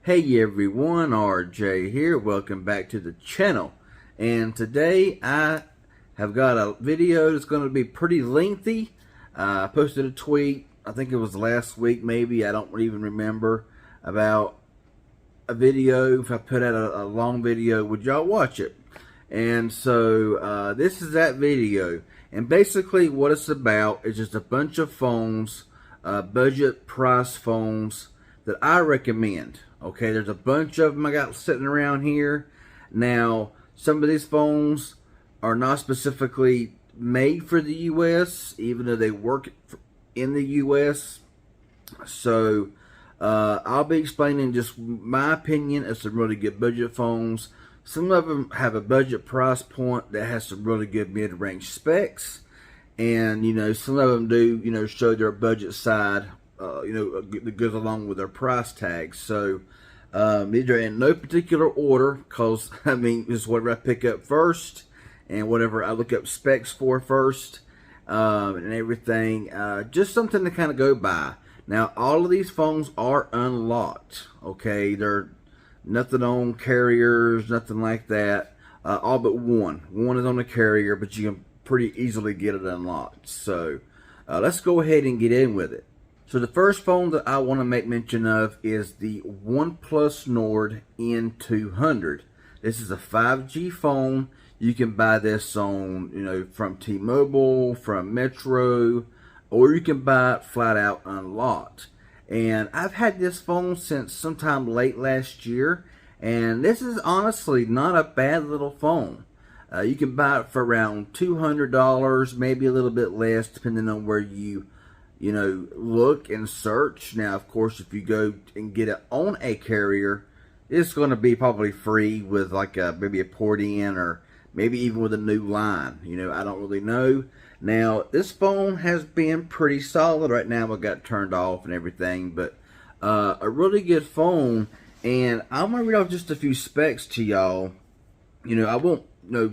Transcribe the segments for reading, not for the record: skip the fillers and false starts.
Hey everyone, RJ here. Welcome back to the channel. And today I have got a video that's going to be pretty lengthy. I posted a tweet, I think it was last week maybe, I don't even remember, about a video. If I put out a long video, would y'all watch it? And so this is that video. And basically what it's about is just a bunch of phones, budget price phones that I recommend. Okay, there's a bunch of them I got sitting around here. Now, some of these phones are not specifically made for the US, even though they work in the US. So, I'll be explaining just my opinion of some really good budget phones. Some of them have a budget price point that has some really good mid-range specs. And, some of them do, show their budget side, that goes along with their price tags. So, these are in no particular order, because, this is whatever I pick up first, and whatever I look up specs for first, and everything. Just something to kind of go by. Now, all of these phones are unlocked, okay? They're nothing on carriers, nothing like that. All but one. One is on the carrier, but you can pretty easily get it unlocked. So, let's go ahead and get in with it. So the first phone that I want to make mention of is the OnePlus Nord N200. This is a 5G phone. You can buy this on, from T-Mobile, from Metro, or you can buy it flat out unlocked. And I've had this phone since sometime late last year, and this is honestly not a bad little phone. You can buy it for around $200, maybe a little bit less, depending on where you look and search. Now, of course, if you go and get it on a carrier, it's going to be probably free with like maybe a port in, or maybe even with a new line. I don't really know. Now, this phone has been pretty solid. Right now, I got it turned off and everything, but a really good phone. And I'm going to read off just a few specs to y'all. I won't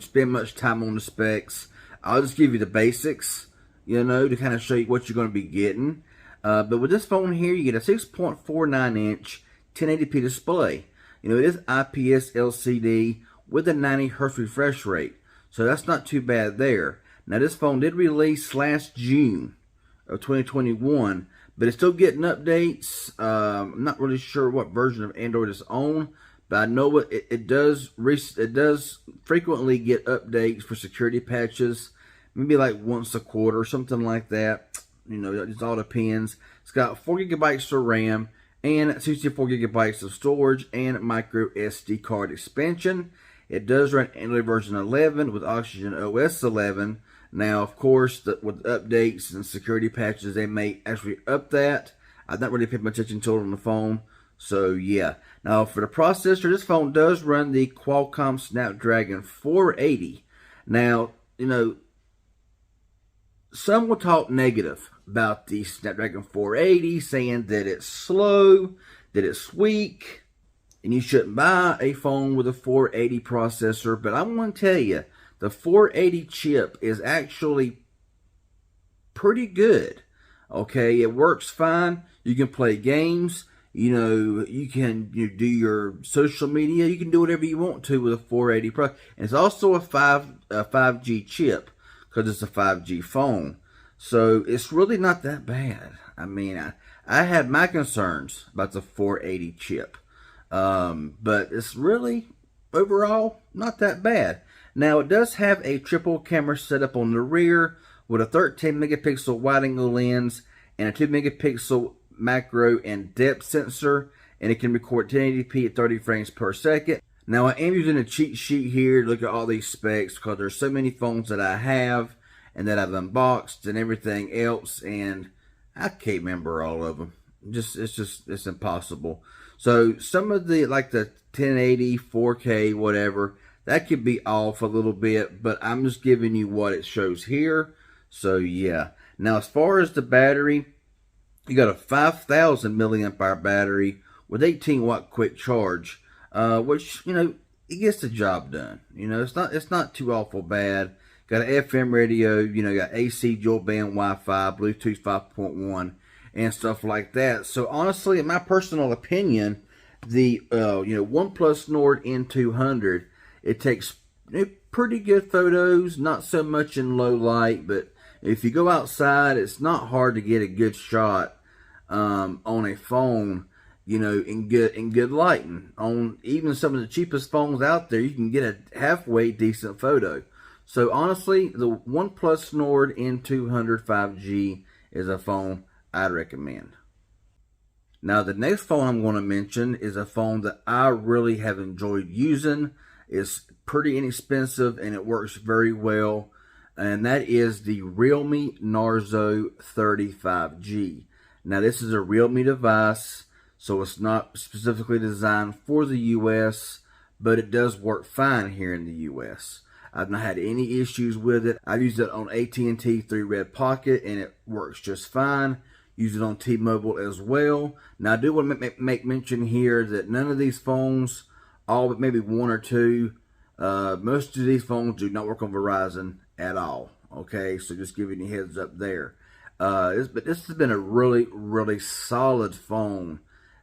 spend much time on the specs. I'll just give you the basics, to kind of show you what you're going to be getting. But with this phone here, you get a 6.49 inch 1080p display. It is IPS LCD with a 90 Hz refresh rate. So that's not too bad there. Now, this phone did release last June of 2021, but it's still getting updates. I'm not really sure what version of Android it's on, but I know it does frequently get updates for security patches. Maybe like once a quarter, something like that. It just all depends. It's got 4 GB of RAM and 64 GB of storage and micro SD card expansion. It does run Android version 11 with Oxygen OS 11. Now, of course, with updates and security patches, they may actually up that. I've not really paid much attention to it on the phone. So, yeah. Now, for the processor, this phone does run the Qualcomm Snapdragon 480. Now, some will talk negative about the Snapdragon 480, saying that it's slow, that it's weak, and you shouldn't buy a phone with a 480 processor. But I'm going to tell you, the 480 chip is actually pretty good. Okay, it works fine. You can play games. You can do your social media. You can do whatever you want to with a 480 Pro. And it's also a 5G chip, because it's a 5G phone. So it's really not that bad. I had my concerns about the 480 chip. But it's really, overall, not that bad. Now, it does have a triple camera setup on the rear with a 13 megapixel wide angle lens and a 2 megapixel macro and depth sensor. And it can record 1080p at 30 frames per second. Now, I am using a cheat sheet here to look at all these specs, because there's so many phones that I have and that I've unboxed and everything else, and I can't remember all of them. It's impossible. So some of the, like the 1080, 4K, whatever, that could be off a little bit, but I'm just giving you what it shows here. So yeah. Now, as far as the battery, you got a 5,000 milliamp hour battery with 18 watt quick charge. Which, it gets the job done. It's not too awful bad. Got an FM radio, got AC dual band Wi-Fi, Bluetooth 5.1, and stuff like that. So honestly, in my personal opinion, The OnePlus Nord N200, it takes pretty good photos, not so much in low light, but if you go outside, it's not hard to get a good shot on a phone, in good lighting. On even some of the cheapest phones out there, you can get a halfway decent photo. So honestly, the OnePlus Nord N200 5G is a phone I'd recommend. Now, the next phone I'm going to mention is a phone that I really have enjoyed using. It's pretty inexpensive and it works very well. And that is the Realme Narzo 35G. Now, this is a Realme device, so it's not specifically designed for the US, but it does work fine here in the US. I've not had any issues with it. I've used it on AT&T through Red Pocket, and it works just fine. Use it on T-Mobile as well. Now, I do want to make mention here that none of these phones, all but maybe one or two, most of these phones do not work on Verizon at all. Okay, so just giving you a heads up there. But this has been a really, really solid phone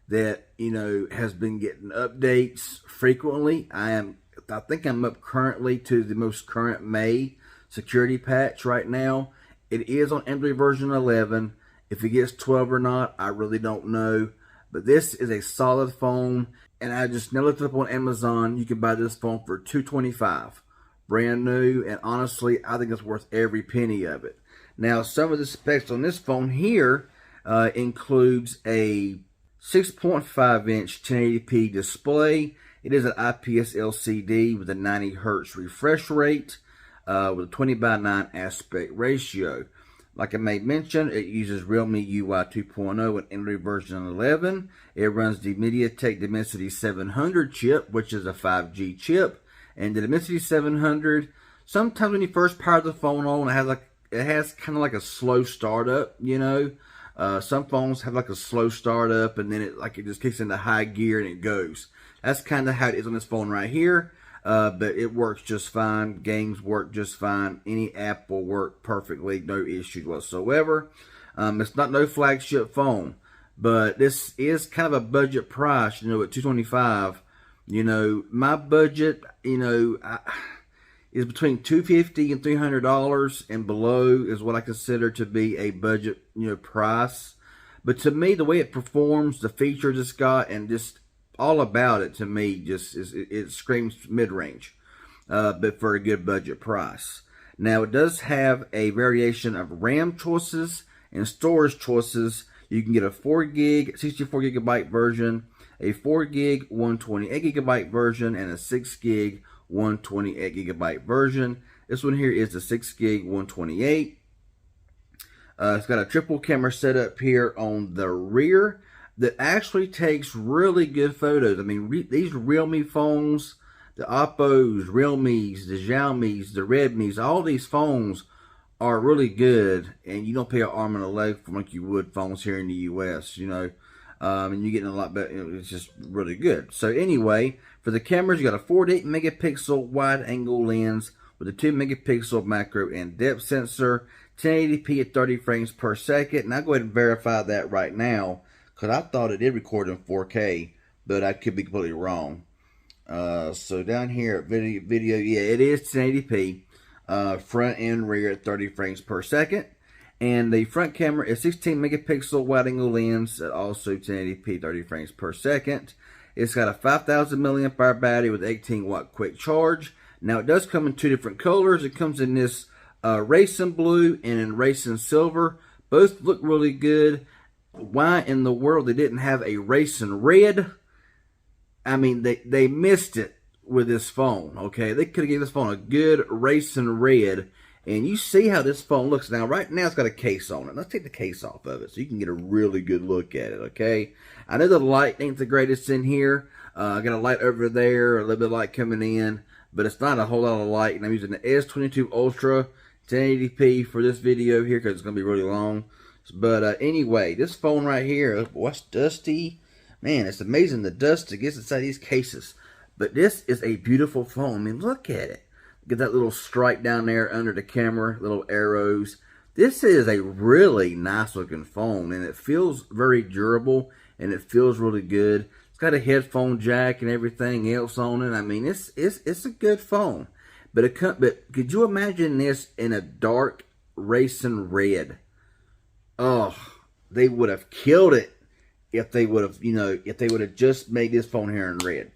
that, has been getting updates frequently. I think I'm up currently to the most current May security patch right now. It is on Android version 11. If it gets 12 or not, I really don't know. But this is a solid phone, and I just now looked it up on Amazon. You can buy this phone for $225, brand new, and honestly, I think it's worth every penny of it. Now, some of the specs on this phone here includes a 6.5-inch 1080p display. It is an IPS LCD with a 90 Hz refresh rate with a 20:9 aspect ratio. Like I made mention, it uses Realme UI 2.0 and Android version 11. It runs the MediaTek Dimensity 700 chip, which is a 5G chip. And the Dimensity 700, sometimes when you first power the phone on, it has kind of like a slow startup, Some phones have like a slow startup, and then it just kicks into high gear and it goes. That's kind of how it is on this phone right here. But it works just fine. Games work just fine. Any app will work perfectly. No issues whatsoever. It's not no flagship phone, but this is kind of a budget price, at $225. My budget, is between $250 and $300, and below is what I consider to be a budget, price. But to me, the way it performs, the features it's got, and just all about it, to me, it screams mid-range, but for a good budget price. Now, it does have a variation of RAM choices and storage choices. You can get a 4 gig, 64 gigabyte version, a 4 gig, 128 gigabyte version, and a 6 gig, 128 gigabyte version. This one here is the 6 gig, 128. It's got a triple camera setup here on the rear that actually takes really good photos. I mean, these Realme phones, the Oppos, Realmes, the Xiaomis, the Redmis, all these phones are really good, and you don't pay an arm and a leg for like you would phones here in the US, and you're getting a lot better. It's just really good. So anyway, for the cameras, you got a 48 megapixel wide angle lens with a 2 megapixel macro and depth sensor, 1080p at 30 frames per second. And I'll go ahead and verify that right now, because I thought it did record in 4K, but I could be completely wrong. So down here at video, yeah, it is 1080p, front and rear at 30 frames per second. And the front camera is 16 megapixel wide angle lens, also 1080p, 30 frames per second. It's got a 5,000 milliamp hour battery with 18 watt quick charge. Now, it does come in two different colors. It comes in this racing blue and in racing silver. Both look really good. Why in the world they didn't have a racing red? I mean, they missed it with this phone, okay? They could have given this phone a good racing red. And you see how this phone looks. Now, right now, it's got a case on it. Let's take the case off of it so you can get a really good look at it, okay? I know the light ain't the greatest in here. I got a light over there, a little bit of light coming in, but it's not a whole lot of light. And I'm using the S22 Ultra 1080p for this video here because it's going to be really long. But anyway, this phone right here, what's dusty? Man, it's amazing the dust that gets inside these cases. But this is a beautiful phone. I mean, look at it. Get that little stripe down there under the camera, little arrows. This is a really nice looking phone, and it feels very durable, and it feels really good. It's got a headphone jack and everything else on it. I mean, it's a good phone. But could you imagine this in a dark racing red? Oh, they would have killed it if they would have, if they would have just made this phone here in red.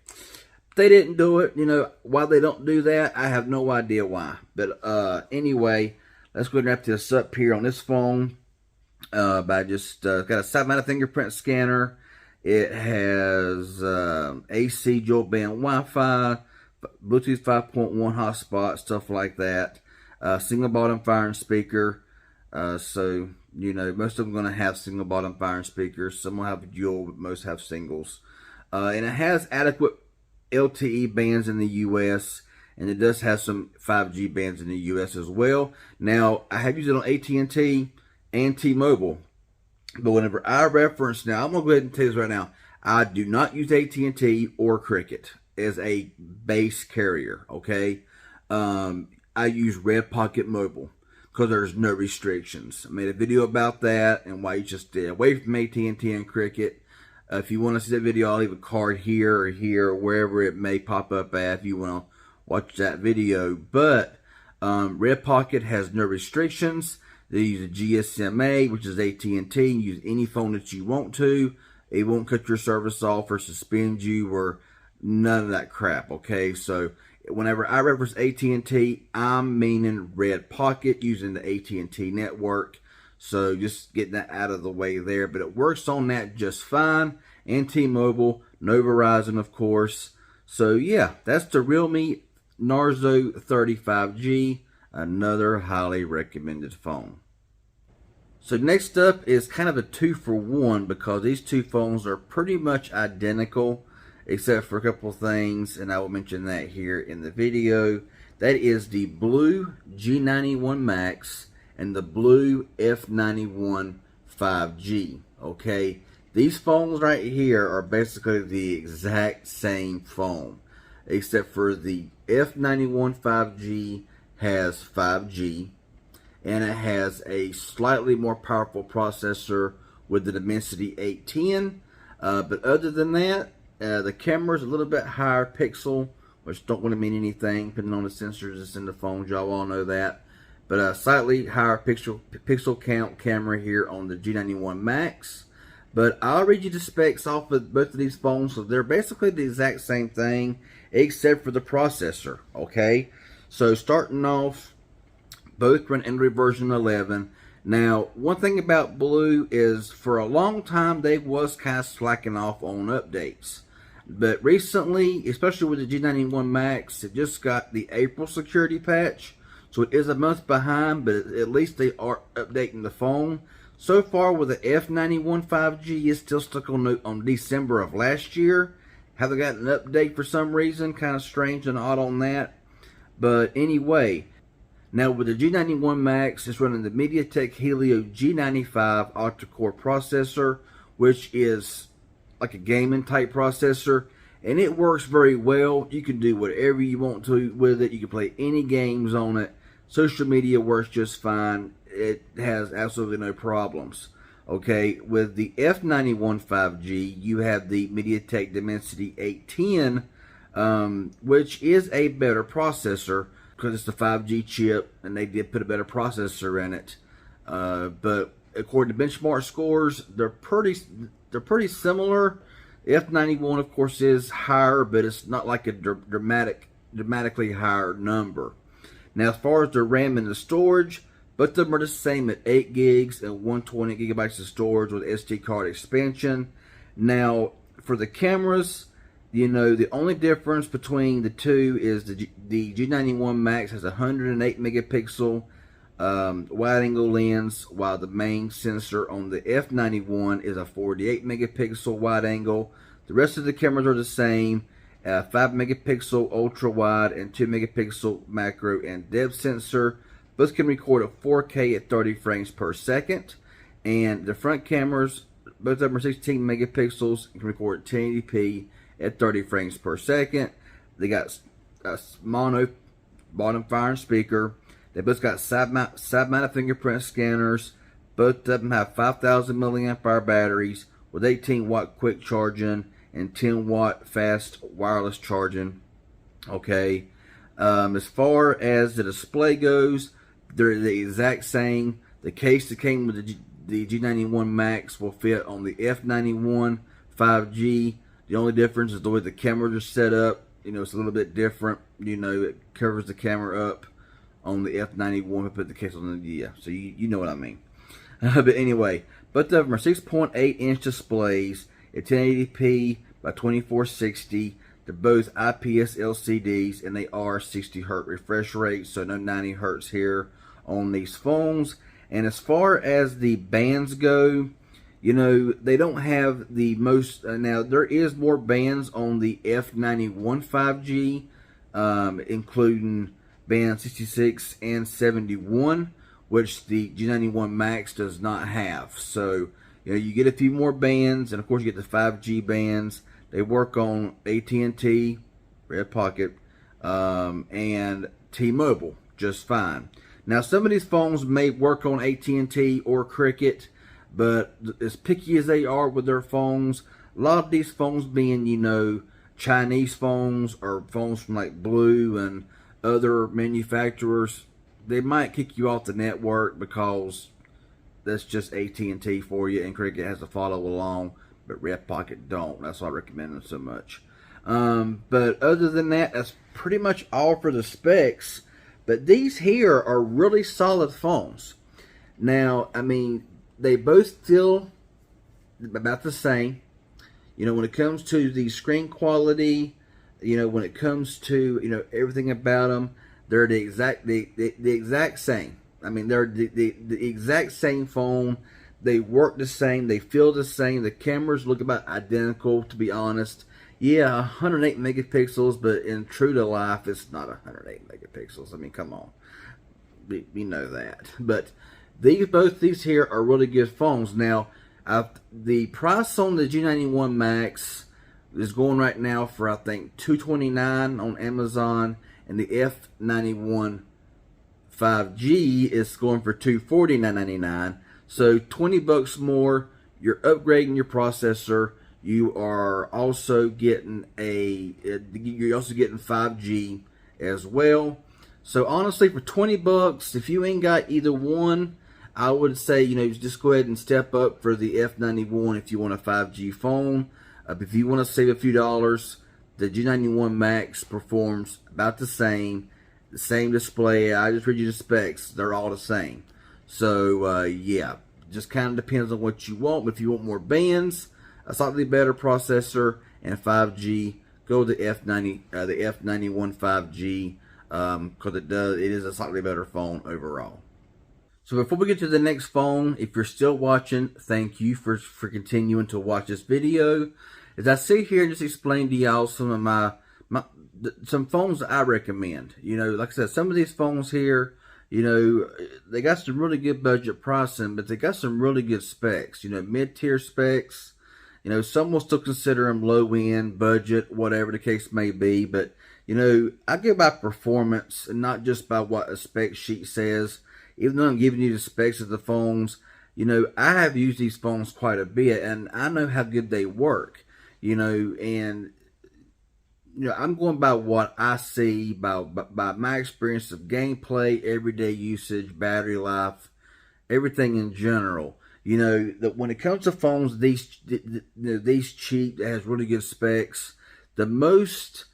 They didn't do it. Why they don't do that, I have no idea why. But anyway, let's go ahead and wrap this up here on this phone. By just got a side-mounted fingerprint scanner. It has AC dual band Wi-Fi, Bluetooth 5.1 hotspot, stuff like that. Single bottom firing speaker. So most of them are going to have single bottom firing speakers. Some will have dual, but most have singles. And it has adequate LTE bands in the US, and it does have some 5G bands in the US as well. Now, I have used it on AT&T and T-Mobile, but whenever I reference, now I'm going to go ahead and tell you this right now, I do not use AT&T or Cricket as a base carrier, okay? I use Red Pocket Mobile because there's no restrictions. I made a video about that and why you just stay away from AT&T and Cricket. If you want to see that video, I'll leave a card here or here, or wherever it may pop up at if you want to watch that video. But Red Pocket has no restrictions. They use a GSMA, which is AT&T. You use any phone that you want to. It won't cut your service off or suspend you or none of that crap, okay? So whenever I reference AT&T, I'm meaning Red Pocket using the AT&T network. So just getting that out of the way there. But it works on that just fine. And T-Mobile, no Verizon, of course. So yeah, that's the Realme Narzo 35G. Another highly recommended phone. So next up is kind of a 2-for-1 because these two phones are pretty much identical except for a couple of things, and I will mention that here in the video. That is the blue G91 Max and the blue F91 5G, okay? These phones right here are basically the exact same phone, except for the F91 5G has 5G, and it has a slightly more powerful processor with the Dimensity 810. But other than that, the camera is a little bit higher pixel, which don't want to mean anything, depending on the sensors that's in the phones. Y'all all know that. But a slightly higher pixel count camera here on the G91 Max. But I'll read you the specs off of both of these phones. So they're basically the exact same thing, except for the processor, okay? So starting off, both run Android version 11. Now, one thing about Blue is for a long time they was kind of slacking off on updates. But recently, especially with the G91 Max, it just got the April security patch. So it is a month behind, but at least they are updating the phone. So far with the F91 5G, it's still stuck on December of last year. Haven't got an update for some reason. Kind of strange and odd on that. But anyway, now with the G91 Max, it's running the MediaTek Helio G95 octa-core processor, which is like a gaming type processor, and it works very well. You can do whatever you want to with it. You can play any games on it. Social media works just fine. It has absolutely no problems. Okay, with the F91 5G, you have the MediaTek Dimensity 810, which is a better processor because it's the 5G chip, and they did put a better processor in it. But according to benchmark scores, they're pretty similar. The F91, of course, is higher, but it's not like a dramatically higher number. Now, as far as the RAM and the storage, both of them are the same at 8 gigs and 120 gigabytes of storage with SD card expansion. Now, for the cameras, the only difference between the two is the G91 Max has a 108 megapixel wide-angle lens, while the main sensor on the F91 is a 48 megapixel wide-angle. The rest of the cameras are the same, 5 megapixel ultra-wide and 2 megapixel macro and depth sensor. Both can record at 4K at 30 frames per second. And the front cameras, both of them are 16 megapixels and can record at 1080p at 30 frames per second. They got a mono bottom firing speaker. They both got side-mounted fingerprint scanners. Both of them have 5,000 milliamp hour batteries with 18 watt quick charging and 10-watt fast wireless charging. Okay. As far as the display goes, they're the exact same. The case that came with the G91 Max will fit on the F91 5G. The only difference is the way the cameras are set up. It's a little bit different. It covers the camera up on the F91. We put the case on the, yeah, so you know what I mean. But anyway, both of them are 6.8-inch displays at 1080p by 2460. They're both IPS LCDs, and they are 60 Hz refresh rate, so no 90 Hz here on these phones. And as far as the bands go, they don't have the most. Now, there is more bands on the F91 5G, including band 66 and 71, which the G91 Max does not have. So, you get a few more bands, and of course you get the 5G bands. They work on AT&T, Red Pocket, and T-Mobile just fine. Now, some of these phones may work on AT&T or Cricket, but as picky as they are with their phones, a lot of these phones being, Chinese phones or phones from like Blue and other manufacturers, they might kick you off the network because that's just AT&T for you, and Cricket has to follow along, but Red Pocket don't. That's why I recommend them so much. But other than that, that's pretty much all for the specs. But these here are really solid phones. Now, I mean, they both feel about the same. When it comes to the screen quality, when it comes to, everything about them, they're the exact same. I mean, they're the exact same phone. They work the same. They feel the same. The cameras look about identical, to be honest. Yeah, 108 megapixels, but in true to life, it's not 108 megapixels. I mean, come on. We know that. But both these here are really good phones. Now, the price on the G91 Max is going right now for, I think, $229 on Amazon, and the F91 5G is going for $249.99. So $20 more. You're upgrading your processor. You are also getting you're also getting 5G as well. So honestly, for $20, if you ain't got either one, I would say just go ahead and step up for the F91 if you want a 5G phone. If you want to save a few dollars, the G91 Max performs about the same display. I just read you the specs; they're all the same. So, yeah, just kind of depends on what you want. But if you want more bands, a slightly better processor, and 5G, go to the F91 5G, because it is a slightly better phone overall. So before we get to the next phone, if you're still watching, thank you for continuing to watch this video. As I sit here and just explain to y'all some of some phones that I recommend. Like I said, some of these phones here, they got some really good budget pricing, but they got some really good specs, mid-tier specs. Some will still consider them low-end, budget, whatever the case may be. But, I go by performance and not just by what a spec sheet says. Even though I'm giving you the specs of the phones, I have used these phones quite a bit, and I know how good they work, and I'm going by what I see, by my experience of gameplay, everyday usage, battery life, everything in general. That when it comes to phones, these cheap, that has really good specs, the most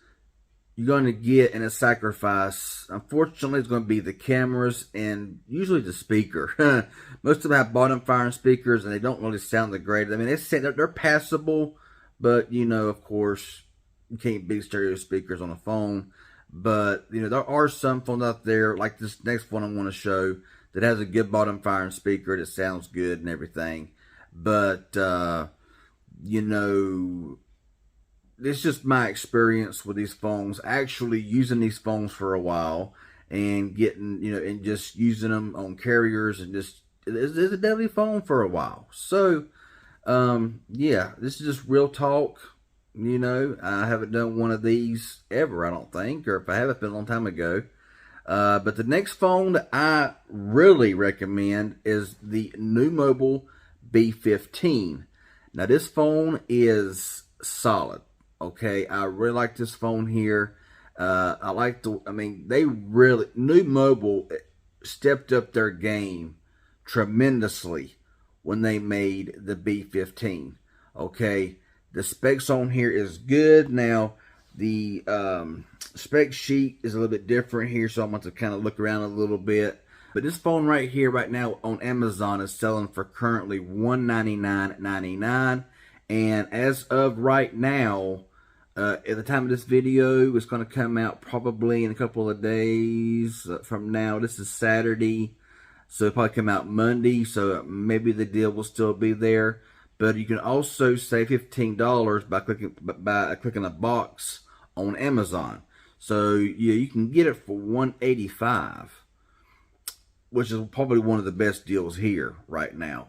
you're going to get in a sacrifice, unfortunately, is going to be the cameras and usually the speaker. Most of them have bottom firing speakers, and they don't really sound the greatest. I mean, they're passable, but of course, you can't beat stereo speakers on a phone. But there are some phones out there, like this next one I want to show, that has a good bottom firing speaker that sounds good and everything. But it's just my experience with these phones, actually using these phones for a while and getting, and just using them on carriers, and just, it's a deadly phone for a while. So, yeah, this is just real talk. I haven't done one of these ever, I don't think, or if I have, it's been a long time ago. But the next phone that I really recommend is the new Mobile B15. Now, this phone is solid. Okay, I really like this phone here. I mean, they really, New Mobile stepped up their game tremendously when they made the B15. Okay, the specs on here is good. Now, the spec sheet is a little bit different here, so I'm going to kind of look around a little bit. But this phone right here, right now on Amazon, is selling for currently $199.99. And as of right now, at the time of this video, it's going to come out probably in a couple of days from now. This is Saturday, so it'll probably come out Monday, so maybe the deal will still be there. But you can also save $15 by clicking a box on Amazon. So yeah, you can get it for $185, which is probably one of the best deals here right now.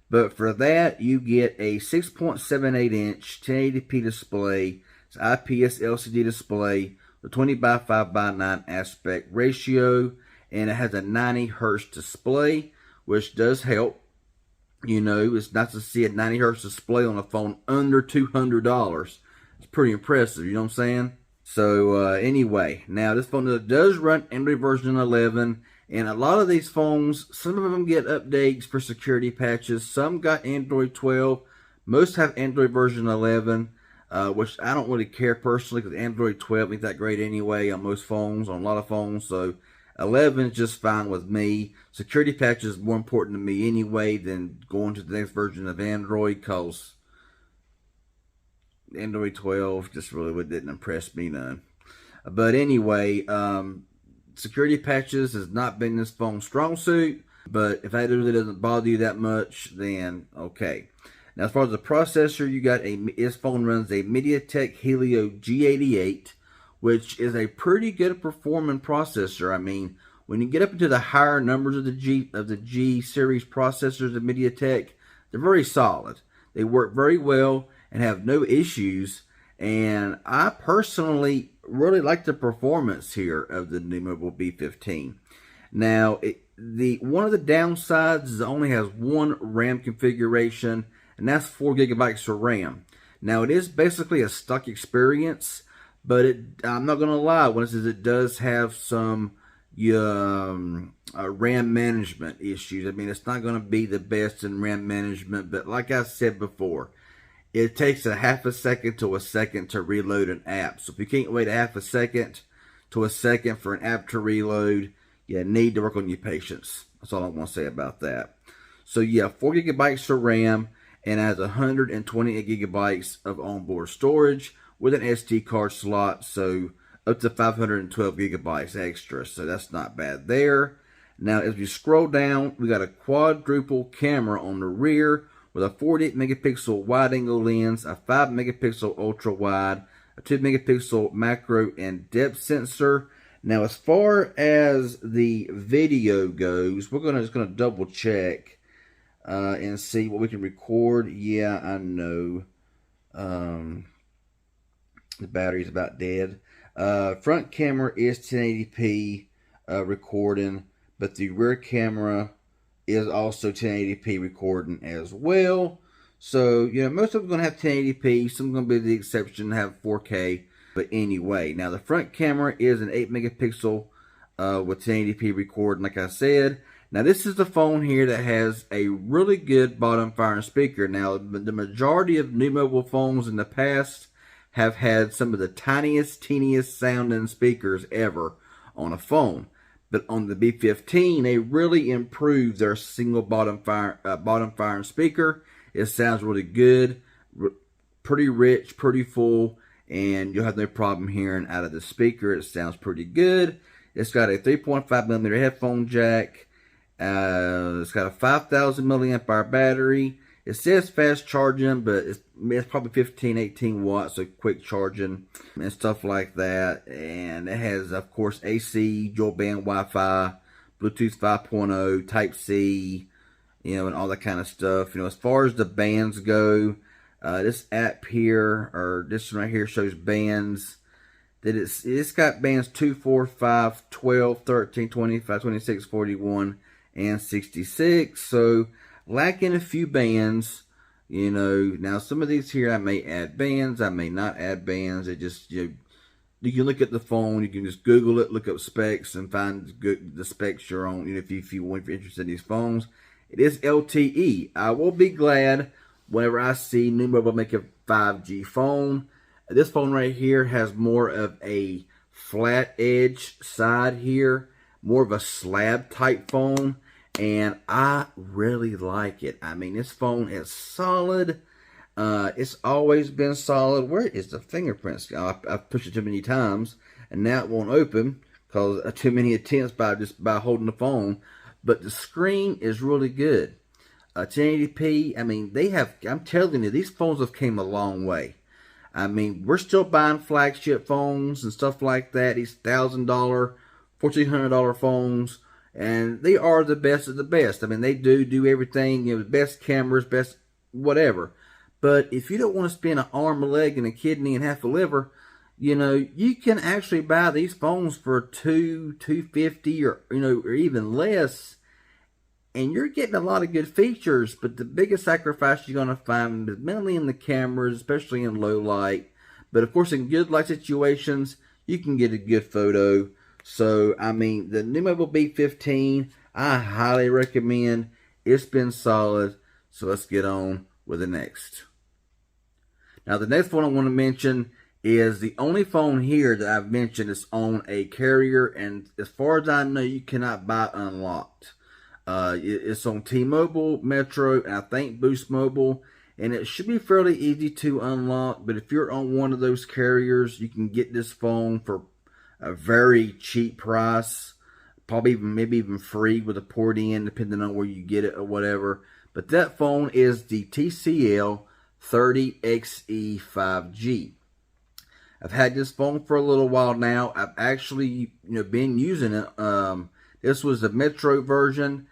But for that, you get a 6.78 inch 1080p display. It's IPS LCD display with 20 by 5 by 9 aspect ratio, and it has a 90 hertz display, which does help. You know, it's nice to see a 90 hertz display on a phone under $200. It's pretty impressive, you know what I'm saying? So anyway, now this phone does run Android version 11, and a lot of these phones, some of them get updates for security patches. Some got Android 12. Most have Android version 11, which I don't really care personally, because Android 12 ain't that great anyway on most phones, on a lot of phones. So 11 is just fine with me. Security patches is more important to me anyway than going to the next version of Android, because Android 12 just really didn't impress me none. But anyway, security patches has not been this phone's strong suit, but if that really doesn't bother you that much, then okay. Now, as far as the processor, you got this phone runs a MediaTek Helio G88, which is a pretty good performing processor. I mean, when you get up into the higher numbers of the G series processors of MediaTek, they're very solid. They work very well and have no issues. And I personally really like the performance here of the new Mobile B15. Now, one of the downsides is it only has one RAM configuration, and that's 4 gigabytes of RAM. Now, it is basically a stock experience, but I'm not going to lie when it says it does have some RAM management issues. I mean, it's not going to be the best in RAM management, but like I said before, it takes a half a second to a second to reload an app. So if you can't wait a half a second to a second for an app to reload, you need to work on your patience. That's all I want to say about that. So yeah, 4 gigabytes of RAM, and has 128 gigabytes of onboard storage with an SD card slot, so up to 512 gigabytes extra. So that's not bad there. Now, as we scroll down, we got a quadruple camera on the rear with a 48 megapixel wide angle lens, a 5 megapixel ultra wide, a 2 megapixel macro and depth sensor. Now, as far as the video goes, we're just gonna double check and see what we can record. Yeah, I know the battery's about dead. Front camera is 1080p recording, but the rear camera is also 1080p recording as well. So, you know, most of them are going to have 1080p. Some are going to be the exception to have 4K. But anyway, now the front camera is an 8 megapixel with 1080p recording, like I said. Now, this is the phone here that has a really good bottom firing speaker. Now, the majority of new mobile phones in the past have had some of the tiniest, teeniest sounding speakers ever on a phone. But on the B15, they really improved their single bottom firing speaker. It sounds really good, pretty rich, pretty full, and you'll have no problem hearing out of the speaker. It sounds pretty good. It's got a 3.5 millimeter headphone jack. It's got a 5,000 milliamp hour battery. It says fast charging, but it's probably 15, 18 watts of quick charging and stuff like that. And it has, of course, AC, dual band Wi-Fi, Bluetooth 5.0, Type-C, you know, and all that kind of stuff. You know, as far as the bands go, this app here, or this one right here, shows bands. That it's got bands 2, 4, 5, 12, 13, 25, 26, 41, and 66. So, lacking a few bands, You know, now some of these here I may add bands, I may not add bands. It just, you can look at the phone, you can just Google it, look up specs, and find the specs you're on. You know, if you're interested in these phones, it is LTE. I will be glad whenever I see New Mobile make a 5G phone. This phone right here has more of a flat edge side here, more of a slab type phone, and I really like it. I mean, this phone is solid. It's always been solid. Where is the fingerprints? I've pushed it too many times, and now it won't open because of too many attempts by holding the phone. But the screen is really good. 1080p. I mean, I'm telling you, these phones have came a long way. I mean, we're still buying flagship phones and stuff like that. These $1,000, $1,400 phones, and they are the best of the best. I mean, they do everything. You know, the best cameras, best whatever. But if you don't want to spend an arm, a leg, and a kidney and half a liver, you know, you can actually buy these phones for $250 or even less, and you're getting a lot of good features. But the biggest sacrifice you're going to find is mainly in the cameras, especially in low light. But of course, in good light situations, you can get a good photo. So I mean, the new Mobile B15, I highly recommend. It's been solid. So let's get on with the next. Now, the next one I want to mention is the only phone here that I've mentioned is on a carrier, and as far as I know, you cannot buy unlocked. It's on T-Mobile, Metro, and I think Boost Mobile, and it should be fairly easy to unlock. But if you're on one of those carriers, you can get this phone for a very cheap price, probably maybe even free with a port in, depending on where you get it or whatever. But that phone is the TCL 30XE 5G. I've had this phone for a little while now. I've actually, been using it. This was the Metro version.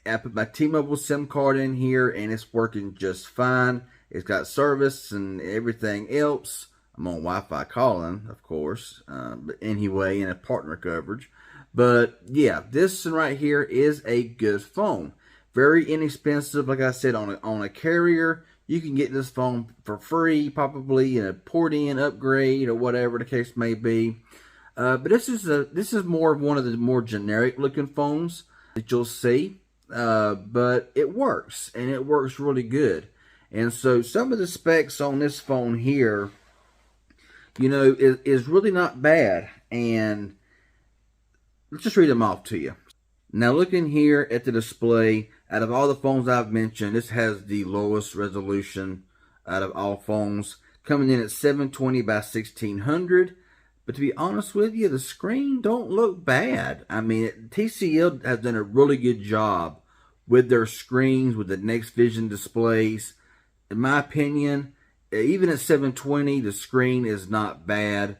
I put my T-Mobile SIM card in here, and it's working just fine. It's got service and everything else. I'm on Wi-Fi calling, of course, but anyway, in a partner coverage. But yeah, this one right here is a good phone. Very inexpensive, like I said, on a carrier. You can get this phone for free, probably in a port-in upgrade or whatever the case may be. But this is more of one of the more generic-looking phones that you'll see. But it works, and it works really good. And so some of the specs on this phone here, is really not bad. And let's just read them off to you. Now, looking here at the display, out of all the phones I've mentioned, this has the lowest resolution out of all phones, coming in at 720 by 1600. But to be honest with you, the screen don't look bad. I mean, TCL has done a really good job with their screens, with the Next Vision displays. In my opinion, even at 720, the screen is not bad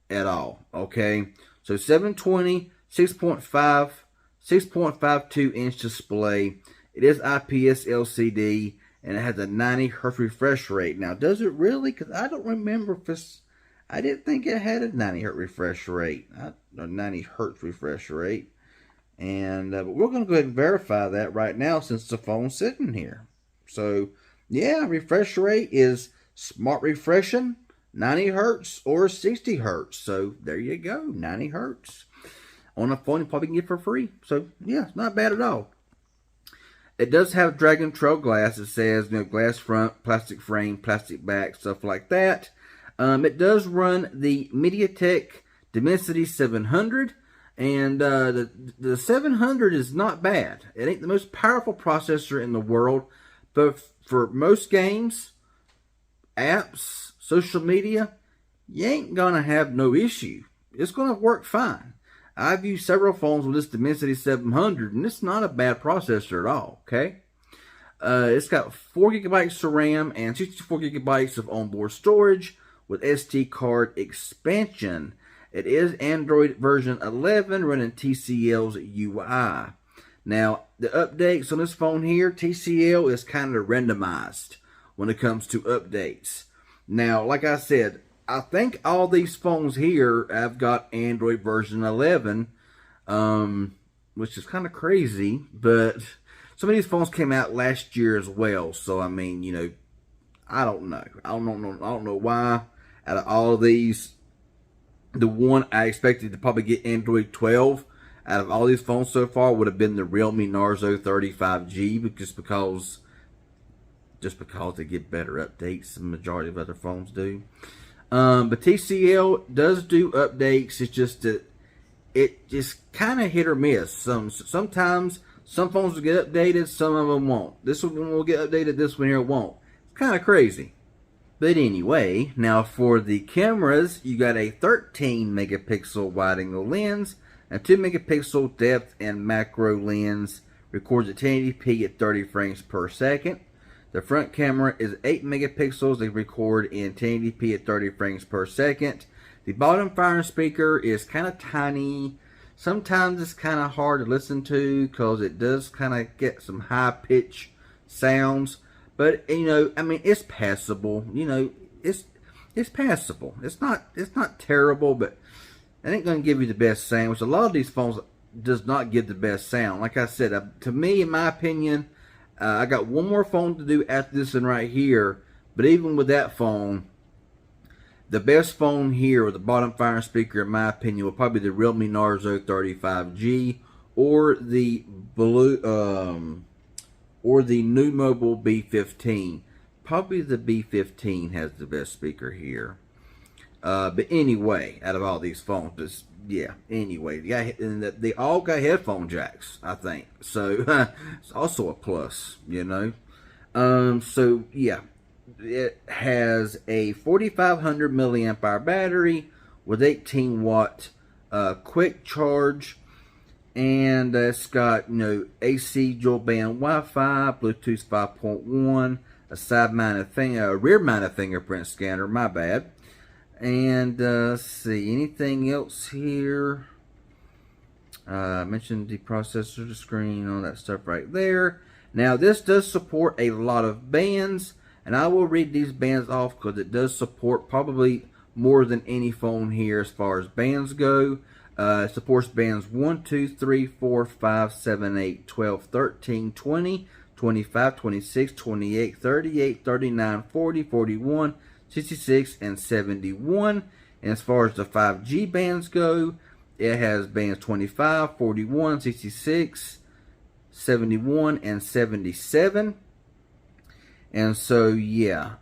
at all. Okay, so 720, 6.52 inch display. It is IPS LCD, and it has a 90 Hz refresh rate. Now, does it really? Because I don't remember if it's... I didn't think it had a 90 Hz refresh rate. A 90 Hz refresh rate. And but we're going to go ahead and verify that right now since the phone's sitting here. So, yeah, refresh rate is smart refreshing, 90 Hz or 60 Hz. So, there you go, 90 Hz. On a phone you probably can get for free. So, yeah, it's not bad at all. It does have Dragon Trail glass. It says, glass front, plastic frame, plastic back, stuff like that. It does run the MediaTek Dimensity 700. And the 700 is not bad. It ain't the most powerful processor in the world. But for most games, apps, social media, you ain't going to have no issue. It's going to work fine. I've used several phones with this Dimensity 700, and it's not a bad processor at all, okay? It's got 4 gigabytes of RAM and 64 gigabytes of onboard storage with SD card expansion. It is Android version 11 running TCL's UI. Now, the updates on this phone here, TCL is kind of randomized when it comes to updates. Now, like I said, I think all these phones here have got Android version 11, which is kind of crazy, but some of these phones came out last year as well. So, I mean, I don't know. I don't know why. Out of all of these, the one I expected to probably get Android 12 out of all these phones so far would have been the Realme Narzo 35G, just because they get better updates than the majority of other phones do. But TCL does do updates. It's just that it just kind of hit or miss. Sometimes some phones will get updated, some of them won't. This one will get updated, this one here won't. It's kind of crazy. But anyway, now for the cameras, you got a 13 megapixel wide angle lens, a 2 megapixel depth and macro lens, records at 1080p at 30 frames per second. The front camera is 8 megapixels. They record in 1080p at 30 frames per second. The bottom firing speaker is kind of tiny. Sometimes it's kind of hard to listen to because it does kind of get some high pitch sounds. But you know, I mean, it's passable. You know, it's passable. It's not terrible, but it ain't gonna give you the best sound. Which a lot of these phones does not give the best sound. Like I said, to me, in my opinion, I got one more phone to do after this one right here. But even with that phone, the best phone here with the bottom firing speaker, in my opinion, will probably be the Realme Narzo 35G or the new Mobile B15. Probably the B15 has the best speaker here. But anyway, out of all these phones, yeah. Anyway, they all got headphone jacks, I think. So it's also a plus, you know. So yeah. It has a 4,500 milliamp hour battery with 18 watt quick charge, and it's got, you know, AC dual band Wi-Fi, Bluetooth 5.1, a rear mounted fingerprint scanner. My bad. And let's see, anything else here? I mentioned the processor, the screen, all that stuff right there. Now this does support a lot of bands. And I will read these bands off because it does support probably more than any phone here as far as bands go. It supports bands 1, 2, 3, 4, 5, 7, 8, 12, 13, 20, 25, 26, 28, 38, 39, 40, 41, 66, and 71. And as far as the 5G bands go, it has bands 25, 41, 66, 71, and 77. And so, yeah,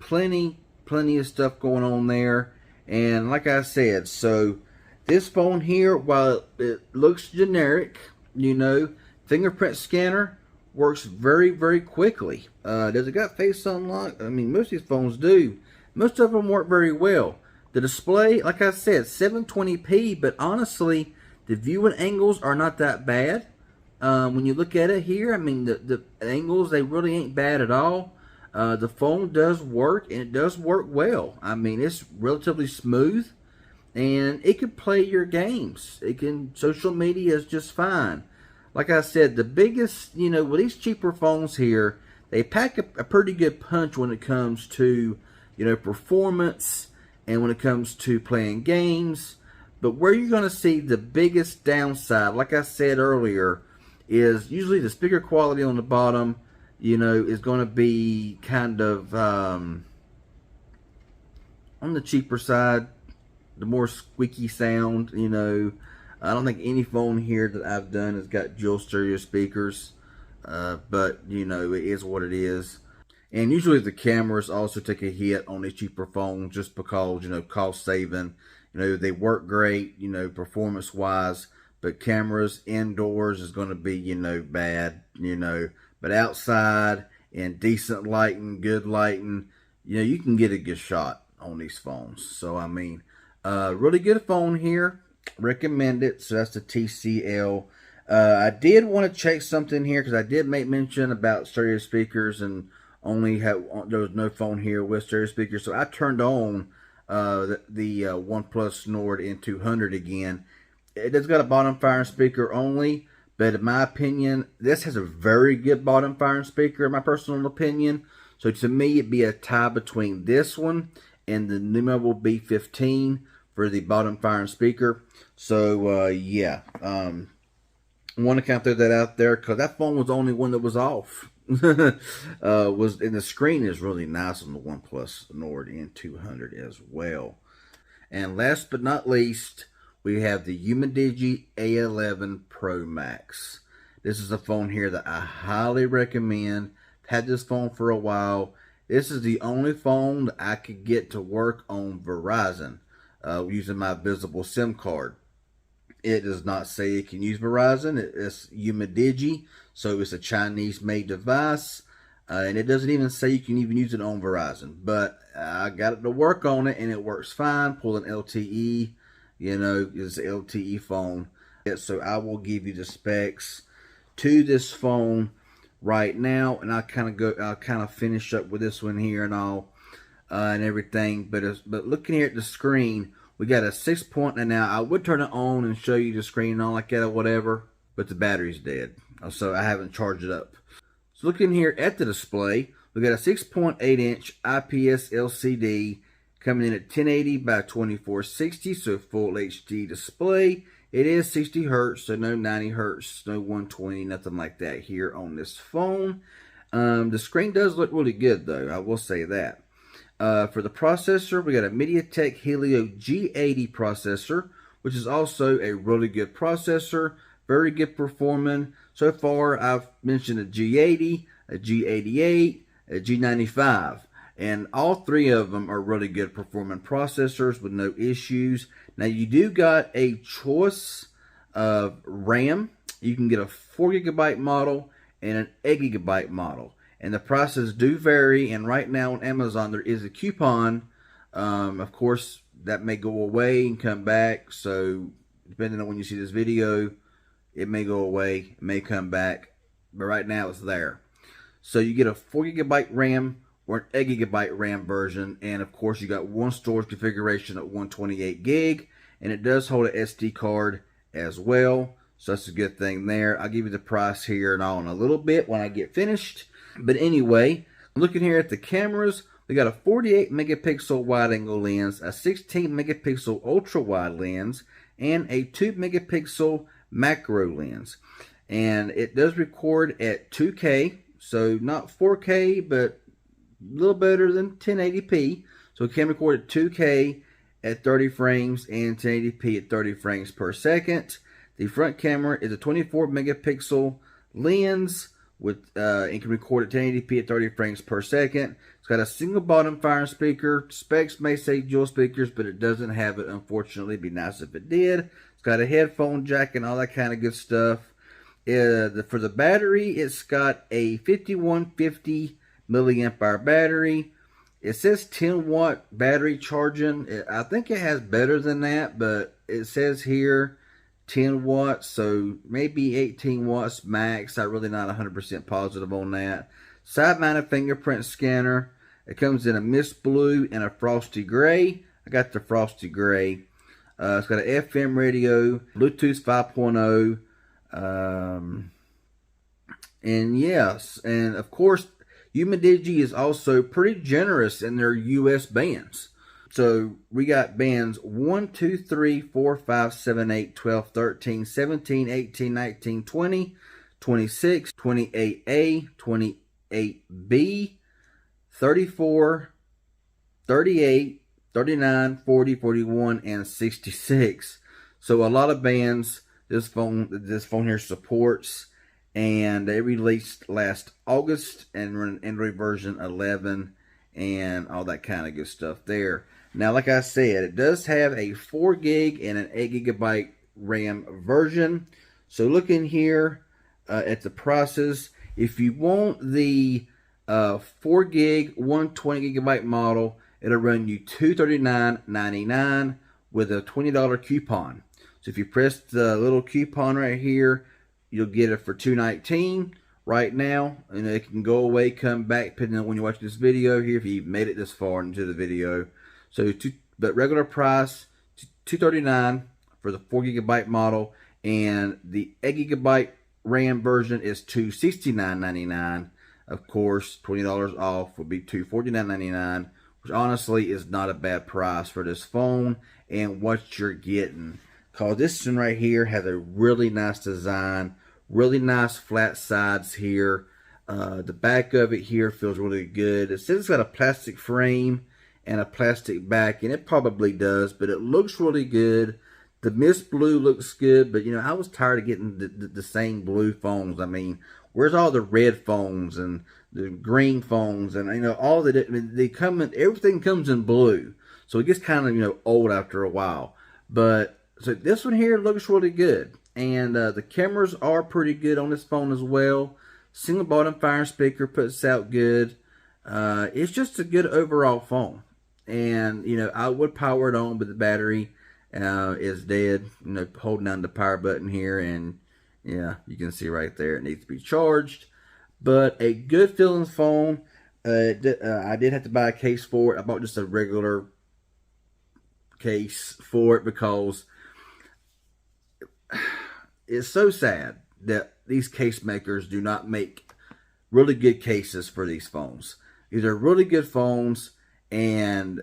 plenty of stuff going on there. And like I said, so this phone here, while it looks generic, you know, fingerprint scanner works very, very quickly. Does it got face unlock? I mean, most of these phones do. Most of them work very well. The display, like I said, 720p, but honestly, the viewing angles are not that bad. When you look at it here, I mean, the angles, they really ain't bad at all. The phone does work, and it does work well. I mean, it's relatively smooth, and it can play your games. Social media is just fine. Like I said, the biggest, you know, with these cheaper phones here, they pack a pretty good punch when it comes to, you know, performance, and when it comes to playing games. But where you're going to see the biggest downside, like I said earlier, is usually the speaker quality on the bottom, you know, is going to be kind of on the cheaper side, the more squeaky sound, you know. I don't think any phone here that I've done has got dual stereo speakers, but, you know, it is what it is. And usually the cameras also take a hit on these cheaper phones just because, you know, cost saving. You know, they work great, you know, performance-wise. But cameras indoors is going to be, you know, bad, you know. But outside, in decent lighting, good lighting, you know, you can get a good shot on these phones. So, I mean, really good phone here. Recommend it. So, that's the TCL. I did want to check something here because I did make mention about stereo speakers and there was no phone here with stereo speakers. So, I turned on the OnePlus Nord N200 again. It has got a bottom firing speaker only, but in my opinion, this has a very good bottom firing speaker, in my personal opinion. So to me, it'd be a tie between this one and the new Mobile B15 for the bottom firing speaker. So yeah, I want to kind of throw that out there because that phone was the only one that was off. was, and the screen is really nice on the OnePlus Nord N200 as well. And last but not least, we have the Digi A11 Pro Max. This is a phone here that I highly recommend. Had this phone for a while. This is the only phone that I could get to work on Verizon using my visible SIM card. It does not say it can use Verizon. It's Digi, so it's a Chinese-made device. And it doesn't even say you can even use it on Verizon. But I got it to work on it, and it works fine. Pulling LTE, you know, it's an LTE phone. So I will give you the specs to this phone right now, and I'll kind of finish up with this one here and all and everything. But looking here at the screen, we got a 6 point, and now I would turn it on and show you the screen and all like that or whatever, but the battery's dead, so I haven't charged it up. So looking here at the display, we got a 6.8 inch IPS LCD coming in at 1080 by 2460, so full HD display. It is 60 hertz, so no 90 hertz, no 120, nothing like that here on this phone. The screen does look really good, though, I will say that. For the processor, we got a MediaTek Helio G80 processor, which is also a really good processor, very good performing. So far, I've mentioned a G80, a G88, a G95, and all three of them are really good performing processors with no issues. Now, you do got a choice of RAM. You can get a 4GB model and an 8GB model. And the prices do vary. And right now on Amazon, there is a coupon. Of course, that may go away and come back. So, depending on when you see this video, it may go away, it may come back. But right now, it's there. So, you get a 4GB RAM or an 8GB RAM version, and of course you got one storage configuration at 128 gig, and it does hold an SD card as well, so that's a good thing there. I'll give you the price here and all in a little bit when I get finished. But anyway, looking here at the cameras, we got a 48 megapixel wide angle lens, a 16 megapixel ultra wide lens, and a 2 megapixel macro lens, and it does record at 2K, so not 4K, but a little better than 1080p. So it can record at 2K at 30 frames and 1080p at 30 frames per second. The front camera is a 24 megapixel lens with it can record at 1080p at 30 frames per second. It's got a single bottom firing speaker. Specs may say dual speakers, but it doesn't have it, unfortunately. It'd be nice if it did. It's got a headphone jack and all that kind of good stuff. For the battery, it's got a 5150 milliamp hour battery. It says 10 watt battery charging. I think it has better than that, but it says here 10 watts, so maybe 18 watts max. I'm really not 100% positive on that. Side mounted fingerprint scanner. It comes in a mist blue and a frosty gray. I got the frosty gray. It's got an FM radio, Bluetooth 5.0, and yes, and of course, Digi is also pretty generous in their US bands. So we got bands 1, 2, 3, 4, 5, 7, 8, 12, 13, 17, 18, 19, 20, 26, 28A, 28B, 34, 38, 39, 40, 41, and 66. So a lot of bands this phone here supports. And they released last August and Android version 11 and all that kind of good stuff there. Now, like I said, it does have a 4 gig and an 8GB RAM version. So looking here at the prices, if you want the 4 gig 120GB model, it'll run you $239.99 with a $20 coupon. So if you press the little coupon right here, you'll get it for $219 right now, and it can go away, come back, depending on when you watch this video here, if you made it this far into the video. So, but regular price, $239 for the 4 GB model, and the 8GB RAM version is $269.99. Of course, $20 off would be $249.99, which honestly is not a bad price for this phone and what you're getting. Because this one right here has a really nice design, really nice flat sides here. The back of it here feels really good. It says it's got a plastic frame and a plastic back, and it probably does, but it looks really good. The mist blue looks good, but I was tired of getting the same blue phones. I mean, where's all the red phones and the green phones, and all the they come in, everything comes in blue, so it gets kind of old after a while. But so this one here looks really good, and the cameras are pretty good on this phone as well. Single bottom fire speaker puts out good. It's just a good overall phone, and I would power it on, but the battery is dead. Holding down the power button here, and yeah, you can see right there it needs to be charged. But a good feeling phone. I did have to buy a case for it. I bought just a regular case for it because it's so sad that these case makers do not make really good cases for these phones. These are really good phones, and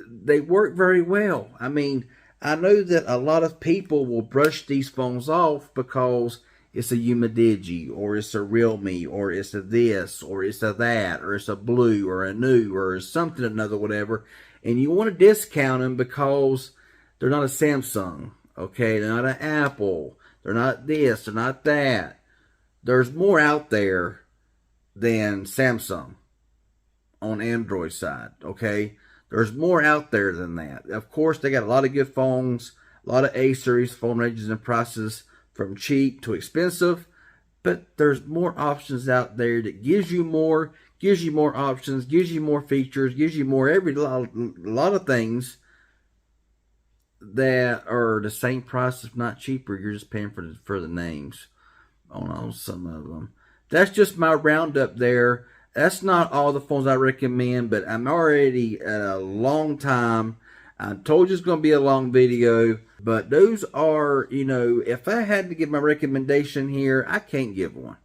they work very well. I mean, I know that a lot of people will brush these phones off because it's a Digi, or it's a Realme, or it's a this, or it's a that, or it's a blue, or a new, or something another, whatever. And you want to discount them because they're not a Samsung, okay? They're not an Apple. They're not this. They're not that. There's more out there than Samsung on Android side, okay? There's more out there than that. Of course, they got a lot of good phones, a lot of A-series phone ranges and prices from cheap to expensive, but there's more options out there that gives you more options, gives you more features, gives you more a lot of things that are the same price, if not cheaper. You're just paying for the names on some of them. That's just my roundup there. That's not all the phones I recommend, but I'm already at a long time. I told you it's going to be a long video, but those are, if I had to give my recommendation here, I can't give one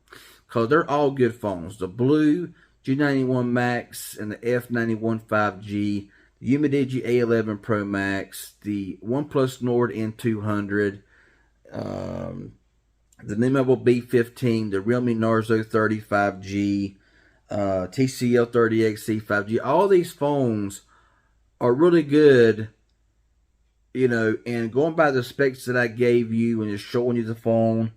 because they're all good phones. The blue G91 Max and the F91 5G, the Digi A11 Pro Max, the OnePlus Nord N200, the new Mobile B15, the Realme Narzo 30 5G, TCL 30XC 5G. All these phones are really good, and going by the specs that I gave you and just showing you the phone,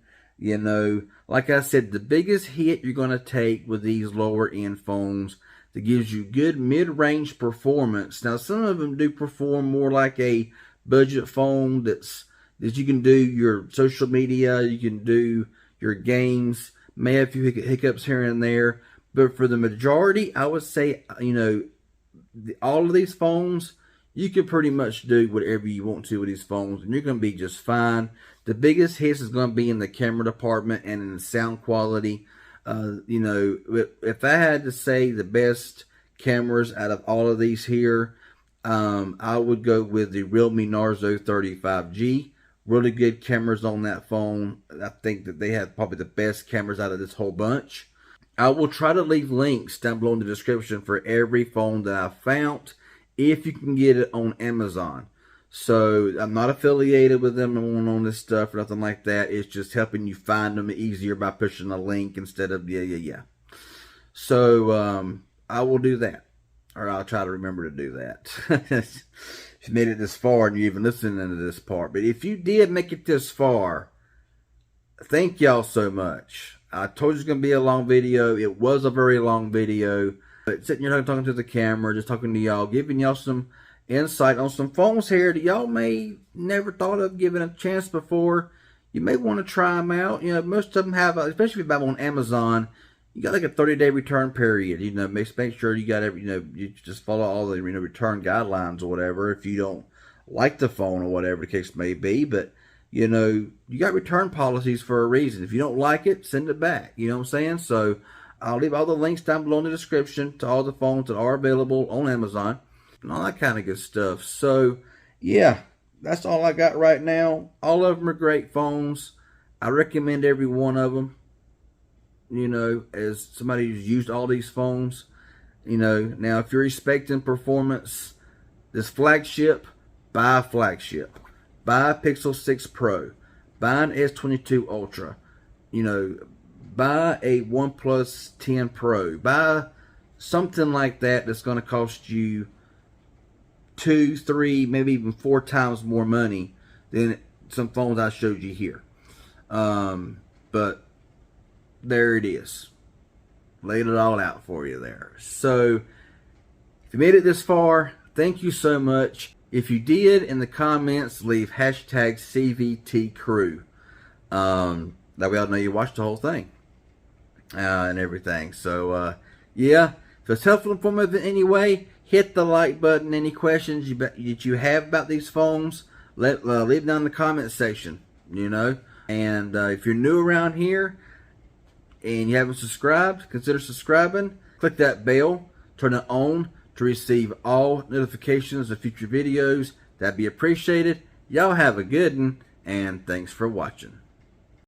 like I said, the biggest hit you're going to take with these lower end phones that gives you good mid-range performance. Now, some of them do perform more like a budget phone that you can do your social media, you can do your games, may have a few hiccups here and there, but for the majority, I would say, all of these phones, you can pretty much do whatever you want to with these phones, and you're going to be just fine. The biggest hits is going to be in the camera department and in the sound quality. If I had to say the best cameras out of all of these here, I would go with the Realme Narzo 35G. Really good cameras on that phone. I think that they have probably the best cameras out of this whole bunch. I will try to leave links down below in the description for every phone that I've found, if you can get it on Amazon. So I'm not affiliated with them on this stuff or nothing like that. It's just helping you find them easier by pushing a link instead of yeah. So I will do that, or I'll try to remember to do that. If you made it this far and you're even listening to this part, but if you did make it this far, thank y'all so much. I told you it's going to be a long video. It was a very long video. But sitting here talking to the camera, just talking to y'all, giving y'all some insight on some phones here that y'all may never thought of giving a chance before. You may want to try them out. Most of them have, especially if you buy them on Amazon, you got like a 30-day return period. Make sure you got you just follow all the return guidelines or whatever if you don't like the phone or whatever the case may be. But you got return policies for a reason. If you don't like it, send it back. You know what I'm saying? So I'll leave all the links down below in the description to all the phones that are available on Amazon and all that kind of good stuff. So yeah, that's all I got right now. All of them are great phones. I recommend every one of them. As somebody who's used all these phones, now if you're expecting performance, this flagship, buy a flagship. Buy a Pixel 6 Pro. Buy an S22 Ultra. buy a OnePlus 10 Pro. Buy something like that that's going to cost you 2, 3, maybe even 4 times more money than some phones I showed you here. But there it is. Laid it all out for you there. So if you made it this far, thank you so much. If you did, in the comments, leave hashtag CVTCrew. That way I'll know you watched the whole thing and everything. So yeah, if it's helpful and informative in any way, hit the like button. Any questions that you have about these phones, leave down in the comment section, you know. And if you're new around here and you haven't subscribed, consider subscribing. Click that bell, turn it on to receive all notifications of future videos. That'd be appreciated. Y'all have a good one, and thanks for watching.